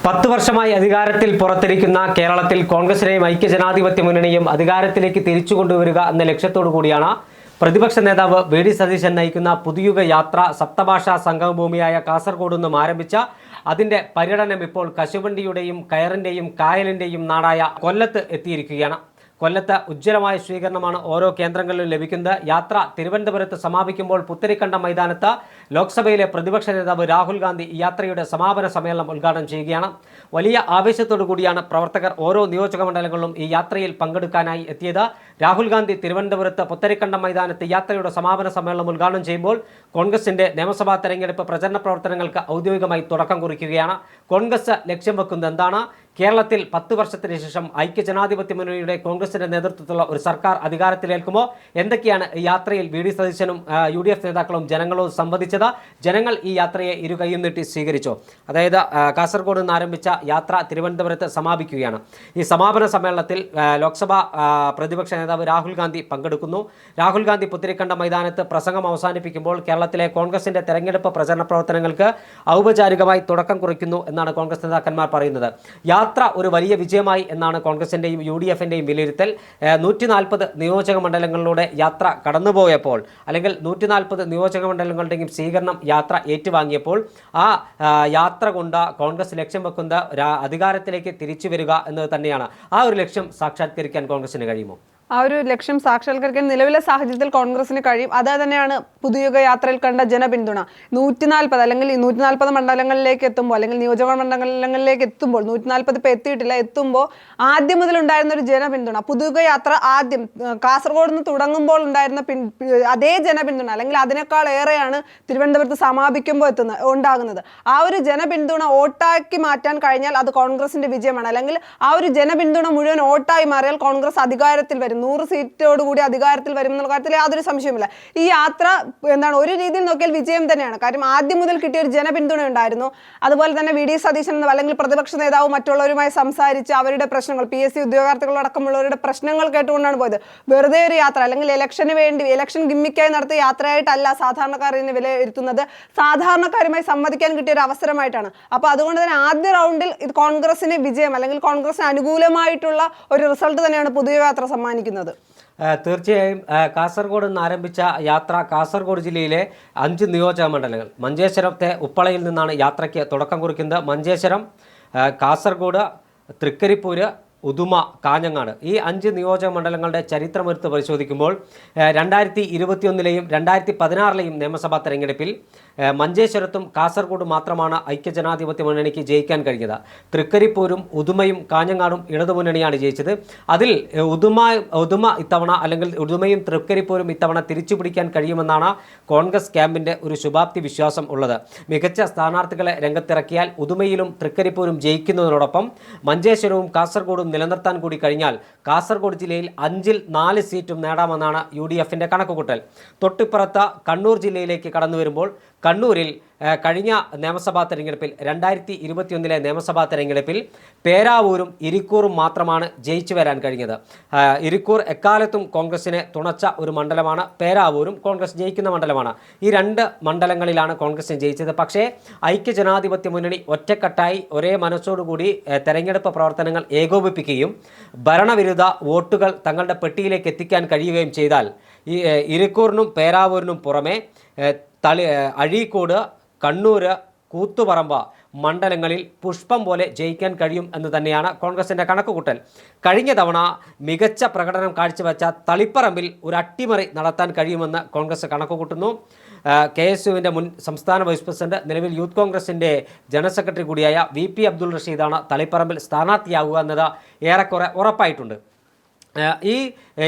10 വർഷമായി അധികാരത്തിൽ പുറത്തിരിക്കുന്ന കേരളത്തിൽ കോൺഗ്രസിനെയും ഐക്യജനാധിപത്യ മുന്നണിയും അധികാരത്തിലേക്ക് തിരിച്ചു കൊണ്ടുവരിക എന്ന ലക്ഷ്യത്തോടു കൂടിയാണ് പ്രതിപക്ഷ നേതാവ് വി.ഡി. സതീശൻ നയിക്കുന്ന പുതുയുഗ യാത്ര സപ്തഭാഷാ സംഗമഭൂമിയായ കാസർഗോഡ് നിന്നും ആരംഭിച്ച അതിന്റെ പര്യടനം ഇപ്പോൾ കശുവണ്ടിയുടെയും കയറിന്റെയും കായലിന്റെയും നാടായ കൊല്ലത്ത് എത്തിയിരിക്കുകയാണ്. കൊല്ലത്ത് ഉജ്ജ്വലമായ സ്വീകരണമാണ് ഓരോ കേന്ദ്രങ്ങളിലും ലഭിക്കുന്നത്. യാത്ര തിരുവനന്തപുരത്ത് സമാപിക്കുമ്പോൾ പുത്തരിക്കണ്ടം മൈതാനത്ത് ലോക്സഭയിലെ പ്രതിപക്ഷ നേതാവ് രാഹുൽ ഗാന്ധി ഈ യാത്രയുടെ സമാപന സമ്മേളനം ഉദ്ഘാടനം ചെയ്യുകയാണ്. വലിയ ആവേശത്തോടു കൂടിയാണ് പ്രവർത്തകർ ഓരോ നിയോജക മണ്ഡലങ്ങളിലും ഈ യാത്രയിൽ പങ്കെടുക്കാനായി എത്തിയത്. രാഹുൽ ഗാന്ധി തിരുവനന്തപുരത്ത് പുത്തരിക്കണ്ടം മൈതാനത്ത് യാത്രയുടെ സമാപന സമ്മേളനം ഉദ്ഘാടനം ചെയ്യുമ്പോൾ കോൺഗ്രസിന്റെ നിയമസഭാ തെരഞ്ഞെടുപ്പ് പ്രചരണ പ്രവർത്തനങ്ങൾക്ക് ഔദ്യോഗികമായി തുടക്കം കുറിക്കുകയാണ്. കോൺഗ്രസ് ലക്ഷ്യം വെക്കുന്നത് എന്താണ്? കേരളത്തിൽ 10 വർഷത്തിന് ശേഷം ഐക്യജനാധിപത്യ മുന്നണിയുടെ കോൺഗ്രസിന്റെ നേതൃത്വത്തിലുള്ള ഒരു സർക്കാർ അധികാരത്തിലേൽക്കുമോ? എന്തൊക്കെയാണ് ഈ യാത്രയിൽ വി.ഡി. സതീശനും UDF നേതാക്കളും ജനങ്ങളും സംവദിച്ചത്? ജനങ്ങൾ ഈ യാത്രയെ ഇരു കൈയും നീട്ടി സ്വീകരിച്ചോ? അതായത് കാസർഗോഡ് നിന്ന് ആരംഭിച്ച യാത്ര തിരുവനന്തപുരത്ത് സമാപിക്കുകയാണ്. ഈ സമാപന സമ്മേളനത്തിൽ ലോക്സഭാ പ്രതിപക്ഷ നേതാവ് രാഹുൽ ഗാന്ധി പങ്കെടുക്കുന്നു. രാഹുൽ ഗാന്ധി പുത്തരിക്കണ്ടം മൈതാനത്ത് പ്രസംഗം അവസാനിപ്പിക്കുമ്പോൾ കേരളത്തിലെ കോൺഗ്രസിന്റെ തെരഞ്ഞെടുപ്പ് പ്രചരണ പ്രവർത്തനങ്ങൾക്ക് ഔപചാരികമായി തുടക്കം കുറിക്കുന്നു എന്നാണ് കോൺഗ്രസ് നേതാക്കന്മാർ പറയുന്നത്. യാത്ര ഒരു വലിയ വിജയമായി എന്നാണ് കോൺഗ്രസിൻ്റെയും UDFിൻ്റെയും വിലയിരുത്തൽ. 140 നിയോജക മണ്ഡലങ്ങളിലൂടെ യാത്ര കടന്നുപോയപ്പോൾ, അല്ലെങ്കിൽ 140 നിയോജക മണ്ഡലങ്ങളുടെയും സ്വീകരണം യാത്ര ഏറ്റുവാങ്ങിയപ്പോൾ ആ യാത്ര കൊണ്ട് കോൺഗ്രസ് ലക്ഷ്യം വെക്കുന്നത് അധികാരത്തിലേക്ക് തിരിച്ചു വരിക എന്നത് തന്നെയാണ്. ആ ഒരു ലക്ഷ്യം സാക്ഷാത്കരിക്കാൻ കോൺഗ്രസിന് കഴിയുമോ? ആ ഒരു ലക്ഷ്യം സാക്ഷാത്കരിക്കാൻ നിലവിലെ സാഹചര്യത്തിൽ കോൺഗ്രസിന് കഴിയും. അത് തന്നെയാണ് പുതുയുഗ യാത്രയിൽ കണ്ട ജനപിന്തുണ. 140 അല്ലെങ്കിൽ 140 മണ്ഡലങ്ങളിലേക്ക് എത്തുമ്പോൾ, അല്ലെങ്കിൽ നിയോജക മണ്ഡലങ്ങളിലേക്ക് എത്തുമ്പോൾ, 140 ഇപ്പോൾ എത്തിയിട്ടില്ല, എത്തുമ്പോൾ ആദ്യം മുതൽ ഉണ്ടായിരുന്ന ഒരു ജനപിന്തുണ, പുതുയുഗ യാത്ര ആദ്യം കാസർഗോഡ് നിന്ന് തുടങ്ങുമ്പോൾ ഉണ്ടായിരുന്ന അതേ ജനപിന്തുണ, അല്ലെങ്കിൽ അതിനേക്കാൾ ഏറെയാണ് തിരുവനന്തപുരത്ത് സമാപിക്കുമ്പോൾ ഉണ്ടാകുന്നത്. ആ ഒരു ജനപിന്തുണ വോട്ടാക്കി മാറ്റാൻ കഴിഞ്ഞാൽ അത് കോൺഗ്രസിന്റെ വിജയമാണ്. അല്ലെങ്കിൽ ആ ഒരു ജനപിന്തുണ മുഴുവൻ വോട്ടായി മാറിയാൽ കോൺഗ്രസ് അധികാരത്തിൽ വരും, 100 സീറ്റോടുകൂടി അധികാരത്തിൽ വരും എന്നുള്ള കാര്യത്തിൽ യാതൊരു സംശയമില്ല. ഈ യാത്ര ഒരു രീതിയിൽ നോക്കിയാൽ വിജയം തന്നെയാണ്. കാര്യം ആദ്യം മുതൽ കിട്ടിയ ഒരു ജനപിന്തുണ ഉണ്ടായിരുന്നു. അതുപോലെ തന്നെ വി.ഡി. സതീശൻ അല്ലെങ്കിൽ പ്രതിപക്ഷ നേതാവ് മറ്റുള്ളവരുമായി സംസാരിച്ച് അവരുടെ പ്രശ്നങ്ങൾ, PSC ഉദ്യോഗാർത്ഥികളടക്കമുള്ളവരുടെ പ്രശ്നങ്ങൾ കേട്ടുകൊണ്ടാണ് പോയത്. വെറുതെ ഒരു യാത്ര, അല്ലെങ്കിൽ ഇലക്ഷൻ ഗിമ്മിക്കായി നടത്തിയ യാത്രയായിട്ടല്ല സാധാരണക്കാരനെ വിലയിരുത്തുന്നത്. സാധാരണക്കാരുമായി സംവദിക്കാൻ കിട്ടിയ ഒരു അവസരമായിട്ടാണ്. അപ്പോൾ അതുകൊണ്ട് തന്നെ ആദ്യ റൗണ്ടിൽ ഇത് കോൺഗ്രസിന് വിജയം, അല്ലെങ്കിൽ കോൺഗ്രസിന് അനുകൂലമായിട്ടുള്ള ഒരു റിസൾട്ട് തന്നെയാണ് പുതിയ യാത്ര സമ്മാനിക്കുന്നത്. തീർച്ചയായും കാസർഗോഡ് നിന്ന് ആരംഭിച്ച യാത്ര കാസർഗോഡ് ജില്ലയിലെ 5 നിയോജക മണ്ഡലങ്ങൾ, മഞ്ചേശ്വരത്തെ ഉപ്പളയിൽ നിന്നാണ് യാത്രയ്ക്ക് തുടക്കം കുറിക്കുന്നത്. മഞ്ചേശ്വരം, കാസർഗോഡ്, തൃക്കരിപ്പൂര്, ഉദുമ, കാഞ്ഞങ്ങാട്, ഈ 5 നിയോജക മണ്ഡലങ്ങളുടെ ചരിത്രമെടുത്ത് പരിശോധിക്കുമ്പോൾ 2021ലെയും 2016ലെയും നിയമസഭാ തെരഞ്ഞെടുപ്പിൽ മഞ്ചേശ്വരത്തും കാസർഗോഡ് മാത്രമാണ് ഐക്യജനാധിപത്യ മുന്നണിക്ക് ജയിക്കാൻ കഴിഞ്ഞത്. തൃക്കരിപ്പൂരും ഉദുമയും കാഞ്ഞങ്ങാടും ഇടതുമുന്നണിയാണ് ജയിച്ചത്. അതിൽ ഉദുമ ഇത്തവണ, അല്ലെങ്കിൽ ഉദുമയും തൃക്കരിപ്പൂരും ഇത്തവണ തിരിച്ചു പിടിക്കാൻ കഴിയുമെന്നാണ് കോൺഗ്രസ് ക്യാമ്പിൻ്റെ ഒരു ശുഭാപ്തി വിശ്വാസം ഉള്ളത്. മികച്ച സ്ഥാനാർത്ഥികളെ രംഗത്തിറക്കിയാൽ ഉദുമയിലും തൃക്കരിപ്പൂരും ജയിക്കുന്നതിനോടൊപ്പം മഞ്ചേശ്വരവും കാസർഗോഡും നിലനിർത്താൻ കൂടി കഴിഞ്ഞാൽ കാസർഗോഡ് ജില്ലയിൽ 5ൽ 4 സീറ്റും നേടാമെന്നാണ് UDFിൻ്റെ കണക്കുകൂട്ടൽ. തൊട്ടിപ്പുറത്ത് കണ്ണൂർ ജില്ലയിലേക്ക് കടന്നു വരുമ്പോൾ കണ്ണൂരിൽ കഴിഞ്ഞ നിയമസഭാ തെരഞ്ഞെടുപ്പിൽ 2021ലെ നിയമസഭാ തെരഞ്ഞെടുപ്പിൽ പേരാവൂരും ഇരിക്കൂറും മാത്രമാണ് ജയിച്ചു വരാൻ കഴിഞ്ഞത്. ഇരിക്കൂർ എക്കാലത്തും കോൺഗ്രസിനെ തുണച്ച ഒരു മണ്ഡലമാണ്. പേരാവൂരും കോൺഗ്രസ് ജയിക്കുന്ന മണ്ഡലമാണ്. ഈ 2 മണ്ഡലങ്ങളിലാണ് കോൺഗ്രസ് ജയിച്ചത്. പക്ഷേ ഐക്യജനാധിപത്യ മുന്നണി ഒറ്റക്കെട്ടായി ഒരേ മനസ്സോടുകൂടി തെരഞ്ഞെടുപ്പ് പ്രവർത്തനങ്ങൾ ഏകോപിപ്പിക്കുകയും ഭരണവിരുദ്ധ വോട്ടുകൾ തങ്ങളുടെ പെട്ടിയിലേക്ക് എത്തിക്കാൻ കഴിയുകയും ചെയ്താൽ ഈ ഇരിക്കൂറിനും പേരാവൂരിനും പുറമെ അഴീക്കോട്, കണ്ണൂർ, കൂത്തുപറമ്പ് മണ്ഡലങ്ങളിൽ പുഷ്പം പോലെ ജയിക്കാൻ കഴിയും എന്ന് തന്നെയാണ് കോൺഗ്രസിൻ്റെ കണക്കുകൂട്ടൽ. കഴിഞ്ഞ തവണ മികച്ച പ്രകടനം കാഴ്ചവെച്ച തളിപ്പറമ്പിൽ ഒരു അട്ടിമറി നടത്താൻ കഴിയുമെന്ന് കോൺഗ്രസ് കണക്കുകൂട്ടുന്നു. KSUവിൻ്റെ മുൻ സംസ്ഥാന വൈസ് പ്രസിഡന്റ്, നിലവിൽ യൂത്ത് കോൺഗ്രസിൻ്റെ ജനറൽ സെക്രട്ടറി കൂടിയായ VP അബ്ദുൾ റഷീദാണ് തളിപ്പറമ്പിൽ സ്ഥാനാർത്ഥിയാകുക എന്നത് ഏറെക്കുറെ ഉറപ്പായിട്ടുണ്ട്. ഈ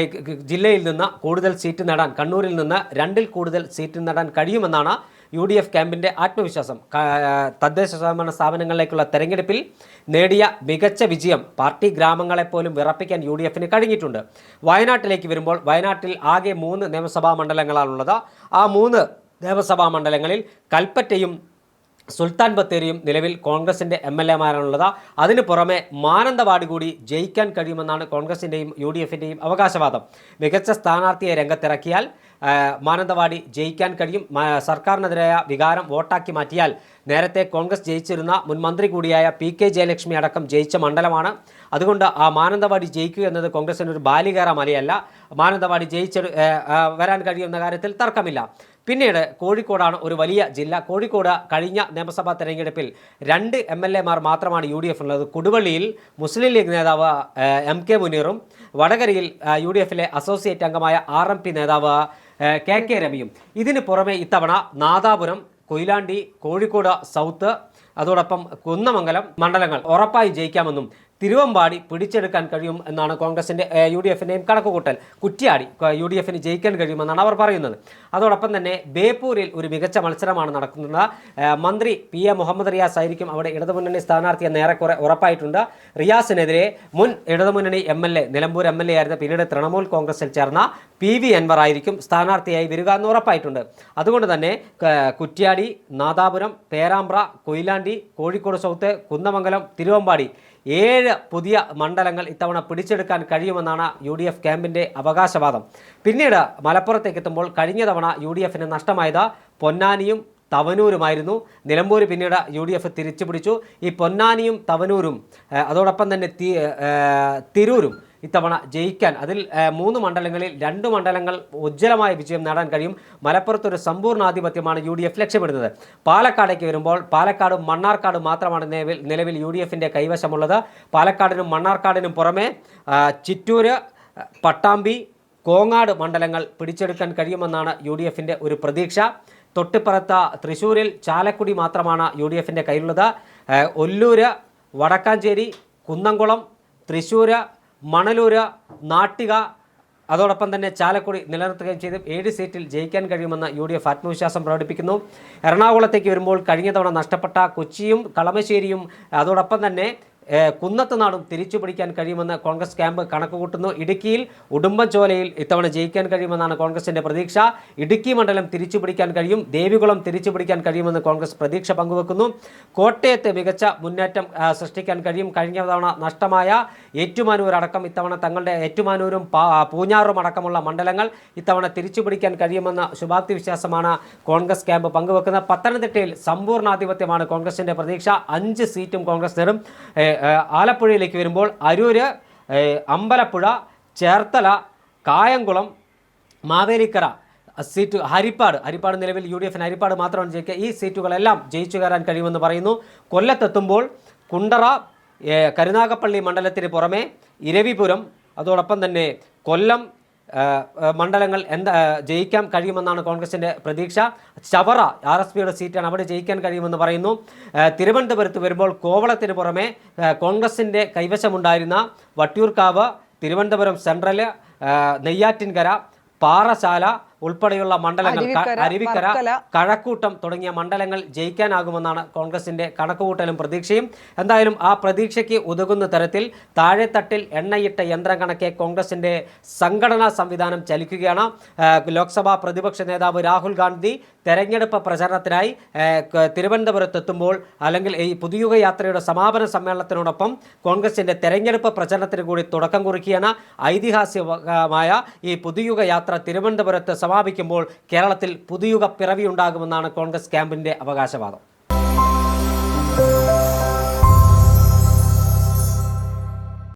ജില്ലയിൽ നിന്ന് കൂടുതൽ സീറ്റ് നേടാൻ, കണ്ണൂരിൽ നിന്ന് 2ൽ കൂടുതൽ സീറ്റ് നേടാൻ കഴിയുമെന്നാണ് UDF ക്യാമ്പിൻ്റെ ആത്മവിശ്വാസം. തദ്ദേശ സ്വയംഭരണ സ്ഥാപനങ്ങളിലേക്കുള്ള തെരഞ്ഞെടുപ്പിൽ നേടിയ മികച്ച വിജയം പാർട്ടി ഗ്രാമങ്ങളെപ്പോലും വിറപ്പിക്കാൻ UDFിന് കഴിഞ്ഞിട്ടുണ്ട്. വയനാട്ടിലേക്ക് വരുമ്പോൾ വയനാട്ടിൽ ആകെ 3 നിയമസഭാ മണ്ഡലങ്ങളാണുള്ളത്. ആ 3 നിയമസഭാ മണ്ഡലങ്ങളിൽ കൽപ്പറ്റയും സുൽത്താൻ ബത്തേരിയും നിലവിൽ കോൺഗ്രസിൻ്റെ MLA-മാരാണുള്ളത്. അതിന് പുറമെ മാനന്തവാടി കൂടി ജയിക്കാൻ കഴിയുമെന്നാണ് കോൺഗ്രസിൻ്റെയും UDFിൻ്റെയും അവകാശവാദം. മികച്ച സ്ഥാനാർത്ഥിയെ രംഗത്തിറക്കിയാൽ മാനന്തവാടി ജയിക്കാൻ കഴിയും. സർക്കാരിനെതിരായ വികാരം വോട്ടാക്കി മാറ്റിയാൽ നേരത്തെ കോൺഗ്രസ് ജയിച്ചിരുന്ന മുൻ മന്ത്രി കൂടിയായ PK ജയലക്ഷ്മി അടക്കം ജയിച്ച മണ്ഡലമാണ്. അതുകൊണ്ട് ആ മാനന്തവാടി ജയിക്കുക എന്നത് കോൺഗ്രസിന് ഒരു ബാലികേറ മലയല്ല. മാനന്തവാടി വരാൻ കഴിയുന്ന കാര്യത്തിൽ തർക്കമില്ല. പിന്നീട് കോഴിക്കോടാണ് ഒരു വലിയ ജില്ല. കോഴിക്കോട് കഴിഞ്ഞ നിയമസഭാ തെരഞ്ഞെടുപ്പിൽ 2 MLA മാർ മാത്രമാണ് UDF ഉള്ളത്. കൊടുവള്ളിയിൽ മുസ്ലിം ലീഗ് നേതാവ് MK മുനീറും വടകരയിൽ UDFലെ അസോസിയേറ്റ് അംഗമായ RMP നേതാവ് KK രവിയും. ഇതിന് പുറമെ ഇത്തവണ നാദാപുരം, കൊയിലാണ്ടി, കോഴിക്കോട് സൗത്ത്, അതോടൊപ്പം കുന്നമംഗലം മണ്ഡലങ്ങൾ ഉറപ്പായി ജയിക്കാമെന്നും തിരുവമ്പാടി പിടിച്ചെടുക്കാൻ കഴിയും എന്നാണ് കോൺഗ്രസിൻ്റെ UDFിൻ്റെയും കണക്കുകൂട്ടൽ. കുറ്റ്യാടി UDFിന് ജയിക്കാൻ കഴിയുമെന്നാണ് അവർ പറയുന്നത്. അതോടൊപ്പം തന്നെ ബേപ്പൂരിൽ ഒരു മികച്ച മത്സരമാണ് നടക്കുന്നത്. മന്ത്രി PA മുഹമ്മദ് റിയാസ് ആയിരിക്കും അവിടെ ഇടതുമുന്നണി സ്ഥാനാർത്ഥി എന്ന് ഏറെക്കുറെ ഉറപ്പായിട്ടുണ്ട്. റിയാസിനെതിരെ മുൻ ഇടതുമുന്നണി MLA, നിലമ്പൂർ MLA ആയിരുന്ന പിന്നീട് തൃണമൂൽ കോൺഗ്രസിൽ ചേർന്ന PV അൻവർ ആയിരിക്കും സ്ഥാനാർത്ഥിയായി വരിക എന്ന് ഉറപ്പായിട്ടുണ്ട്. അതുകൊണ്ട് തന്നെ കുറ്റ്യാടി, നാദാപുരം, പേരാമ്പ്ര, കൊയിലാണ്ടി, കോഴിക്കോട് സൗത്ത്, കുന്നമംഗലം, തിരുവമ്പാടി 7 പുതിയ മണ്ഡലങ്ങൾ ഇത്തവണ പിടിച്ചെടുക്കാൻ കഴിയുമെന്നാണ് UDF ക്യാമ്പിൻ്റെ അവകാശവാദം. പിന്നീട് മലപ്പുറത്തേക്ക് എത്തുമ്പോൾ കഴിഞ്ഞ തവണ UDFിന് നഷ്ടമായത് പൊന്നാനിയും തവനൂരുമായിരുന്നു. നിലമ്പൂർ പിന്നീട് UDF തിരിച്ചു പിടിച്ചു. ഈ പൊന്നാനിയും തവനൂരും അതോടൊപ്പം തന്നെ തിരൂരും ഇത്തവണ ജയിക്കാൻ, അതിൽ 3 മണ്ഡലങ്ങളിൽ 2 മണ്ഡലങ്ങൾ ഉജ്ജ്വലമായ വിജയം നേടാൻ കഴിയും. മലപ്പുറത്തൊരു സമ്പൂർണ്ണാധിപത്യമാണ് UDF ലക്ഷ്യമിടുന്നത്. പാലക്കാടേക്ക് വരുമ്പോൾ പാലക്കാടും മണ്ണാർക്കാടും മാത്രമാണ് നിലവിൽ UDFിൻ്റെ കൈവശമുള്ളത്. പാലക്കാടിനും മണ്ണാർക്കാടിനും പുറമെ ചിറ്റൂർ, പട്ടാമ്പി, കോങ്ങാട് മണ്ഡലങ്ങൾ പിടിച്ചെടുക്കാൻ കഴിയുമെന്നാണ് UDFിൻ്റെ ഒരു പ്രതീക്ഷ. തൊട്ടിപ്പുറത്ത് തൃശ്ശൂരിൽ ചാലക്കുടി മാത്രമാണ് UDFിൻ്റെ കയ്യിലുള്ളത്. ഒല്ലൂര്, വടക്കാഞ്ചേരി, കുന്നംകുളം, തൃശ്ശൂർ, മണലൂര്, നാട്ടിക, അതോടൊപ്പം തന്നെ ചാലക്കുടി നിലനിർത്തുകയും ചെയ്ത് 7 സീറ്റിൽ ജയിക്കാൻ കഴിയുമെന്ന് UDF ആത്മവിശ്വാസം പ്രകടിപ്പിക്കുന്നു. എറണാകുളത്തേക്ക് വരുമ്പോൾ കഴിഞ്ഞ തവണ നഷ്ടപ്പെട്ട കൊച്ചിയും കളമശ്ശേരിയും അതോടൊപ്പം തന്നെ കുന്നത്തുനാടും തിരിച്ചു പിടിക്കാൻ കഴിയുമെന്ന് കോൺഗ്രസ് ക്യാമ്പ് കണക്കുകൂട്ടുന്നു. ഇടുക്കിയിൽ ഉടുമ്പൻചോലയിൽ ഇത്തവണ ജയിക്കാൻ കഴിയുമെന്നാണ് കോൺഗ്രസിൻ്റെ പ്രതീക്ഷ. ഇടുക്കി മണ്ഡലം തിരിച്ചു പിടിക്കാൻ കഴിയും. ദേവികുളം തിരിച്ചു പിടിക്കാൻ കഴിയുമെന്ന് കോൺഗ്രസ് പ്രതീക്ഷ പങ്കുവെക്കുന്നു. കോട്ടയത്ത് മികച്ച മുന്നേറ്റം സൃഷ്ടിക്കാൻ കഴിയും. കഴിഞ്ഞ തവണ നഷ്ടമായ ഏറ്റുമാനൂർ അടക്കം ഇത്തവണ തങ്ങളുടെ ഏറ്റുമാനൂരും പൂഞ്ഞാറും അടക്കമുള്ള മണ്ഡലങ്ങൾ ഇത്തവണ തിരിച്ചു പിടിക്കാൻ കഴിയുമെന്ന ശുഭാപ്തി വിശ്വാസമാണ് കോൺഗ്രസ് ക്യാമ്പ് പങ്കുവെക്കുന്നത്. പത്തനംതിട്ടയിൽ സമ്പൂർണ്ണാധിപത്യമാണ് കോൺഗ്രസിൻ്റെ പ്രതീക്ഷ. 5 സീറ്റും കോൺഗ്രസ് നേടും. ആലപ്പുഴയിലേക്ക് വരുമ്പോൾ അരൂര്, അമ്പലപ്പുഴ, ചേർത്തല, കായംകുളം, മാവേലിക്കര സീറ്റ്, ഹരിപ്പാട് നിലവിൽ UDFിന് ഹരിപ്പാട് മാത്രമാണ് ജയിക്കുക. ഈ സീറ്റുകളെല്ലാം ജയിച്ചു കയറാൻ കഴിയുമെന്ന് പറയുന്നു. കൊല്ലത്തെത്തുമ്പോൾ കുണ്ടറ, കരുനാഗപ്പള്ളി മണ്ഡലത്തിന് പുറമെ ഇരവിപുരം, അതോടൊപ്പം തന്നെ കൊല്ലം മണ്ഡലങ്ങൾ ജയിക്കാൻ കഴിയുമെന്നാണ് കോൺഗ്രസിൻ്റെ പ്രതീക്ഷ. ചവറ RSPയുടെ സീറ്റാണ്, അവിടെ ജയിക്കാൻ കഴിയുമെന്ന് പറയുന്നു. തിരുവനന്തപുരത്ത് വരുമ്പോൾ കോവളത്തിന് പുറമെ കോൺഗ്രസിൻ്റെ കൈവശമുണ്ടായിരുന്ന വട്ടിയൂർക്കാവ്, തിരുവനന്തപുരം സെൻട്രൽ, നെയ്യാറ്റിൻകര, പാറശാല ഉൾപ്പെടെയുള്ള മണ്ഡലങ്ങൾ, അരുവിക്കര, കഴക്കൂട്ടം തുടങ്ങിയ മണ്ഡലങ്ങൾ ജയിക്കാനാകുമെന്നാണ് കോൺഗ്രസിൻ്റെ കണക്കുകൂട്ടലും പ്രതീക്ഷയും. എന്തായാലും ആ പ്രതീക്ഷയ്ക്ക് ഉതകുന്ന തരത്തിൽ താഴെത്തട്ടിൽ എണ്ണയിട്ട യന്ത്രം കണക്കെ കോൺഗ്രസിൻ്റെ സംഘടനാ സംവിധാനം ചലിക്കുകയാണ്. ലോക്സഭാ പ്രതിപക്ഷ നേതാവ് രാഹുൽ ഗാന്ധി തെരഞ്ഞെടുപ്പ് പ്രചരണത്തിനായി തിരുവനന്തപുരത്തെത്തുമ്പോൾ, അല്ലെങ്കിൽ ഈ പുതുയുഗ യാത്രയുടെ സമാപന സമ്മേളനത്തിനോടൊപ്പം കോൺഗ്രസിൻ്റെ തെരഞ്ഞെടുപ്പ് പ്രചരണത്തിന് കൂടി തുടക്കം കുറിക്കുകയാണ്. ഐതിഹാസികമായ ഈ പുതുയുഗ യാത്ര തിരുവനന്തപുരത്ത് സമാപിക്കുമ്പോൾ കേരളത്തിൽ പുതുയുഗ പിറവിയുണ്ടാകുമെന്നാണ് കോൺഗ്രസ് ക്യാമ്പിൻ്റെ അവകാശവാദം.